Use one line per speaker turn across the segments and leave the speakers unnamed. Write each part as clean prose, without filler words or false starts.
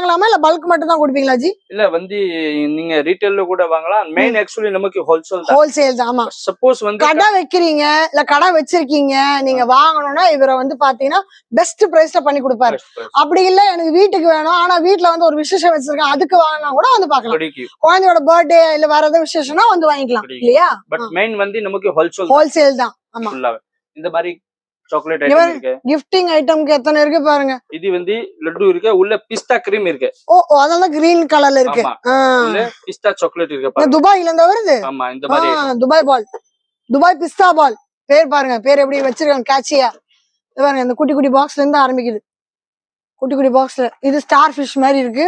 வாங்கலாமா இல்ல பல்க் மட்டும் தான் கொடுப்பீங்களா ஜி?
இல்ல வந்து நீங்க ரீட்டைல்ல கூட வாங்கலாம். மெயின் ஆக்சுவலி நமக்கு ஹோல்சேல் தான்.
ஹோல்சேல் தான். ஆமா.
சப்போஸ் வந்து
கடை வைக்கிறீங்க இல்ல கடை வச்சிருக்கீங்க, நீங்க வாங்கணும்னா இவரை வந்து பாத்தீங்கன்னா பெஸ்ட் பிரைஸ்ல பண்ணி கொடுப்பாரு. அப்படி இல்ல எனக்கு வீட்டுக்கு வேணும், ஆனா வீட்டுல வந்து ஒரு விசேஷம் வச்சிருக்கேன் அதுக்கு வாங்கினா கூட வந்து பாக்கலாம். குழந்தையோட பர்த்டே இல்ல வேற ஏதாவது விசேஷம்னா வந்து வாங்கிக்கலாம் இல்லையா?
பட் மெயின் வந்து நமக்கு
ஹோல்சேல் தான். ஆமா.
இந்த மாதிரி சாக்லேட் ஐட்டம் இருக்கு.
கிஃப்டிங் ஐட்டம்க்கு எத்தனை இருக்கு பாருங்க.
இது வந்து லட்டு இருக்கு, உள்ள பிஸ்தா கிரீம் இருக்கு.
ஓ அதனால கிரீன் கலர்ல இருக்கு.
உள்ள பிஸ்தா சாக்லேட் இருக்கு பாருங்க.
துபாய்ல இருந்து வருது.
ஆமா இந்த மாதிரி
துபாய் பால், துபாய் பிஸ்தா பால். பேர் பாருங்க, பேர் எப்படி வச்சிருக்காங்க கேட்சியா. இது பாருங்க இந்த குட்டி குட்டி பாக்ஸ்ல இருந்து ஆரம்பிக்குது. குட்டி குட்டி பாக்ஸ்ல இது ஸ்டார் ஃபிஷ் மாதிரி இருக்கு.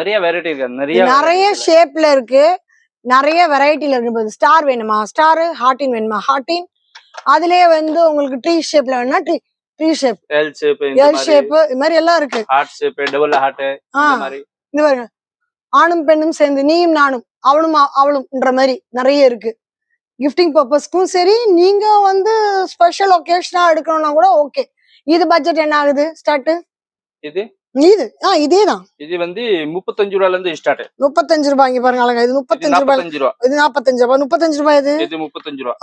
நிறைய வெரைட்டி இருக்கு,
நிறைய ஷேப்ல இருக்கு, நிறைய வெரைட்டில இருக்கு. ஸ்டார் வேணுமா ஸ்டார், ஹார்டின் வேணுமா ஹார்டின், அதுலயே வந்து உங்களுக்கு ட்ரீ ஷேப்ல வேணும்னா ட்ரீ ஷேப், எல் ஷேப், இது மாதிரி எல்லாம் இருக்கு.
ஹார்ட் ஷேப், டபுள் ஹார்ட், இந்த மாதிரி
இது பாருங்க ஆணும் பெண்ணும் சேர்ந்து நீயும் நானும் அவனும் அவளும்ன்ற மாதிரி நிறைய இருக்கு. கிஃப்டிங் பர்பஸ்க்கும் சரி, நீங்க வந்து ஸ்பெஷல் ஒகேஷனா எடுக்கணும்னா கூட ஓகே. இது பட்ஜெட் என்ன ஆகுது ஸ்டார்ட்?
இது
இதேதான்.
இது வந்து 35 ரூபாயில இருந்து ஸ்டார்ட்.
35 ரூபாய். இங்க பாருங்க அழகா, இது 35 ரூபாய். இது 45 ரூபாய். 35 ரூபாய்.
இது 35 ரூபாய்.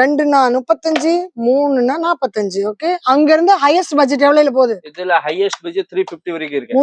2னா 35, 3னா 45. ஓகே. அங்க இருந்து ஹையஸ்ட் பட்ஜெட் எவ்வளவுல போகுது?
இதுல ஹையஸ்ட் பட்ஜெட் 350 வரைக்கும் இருக்கு.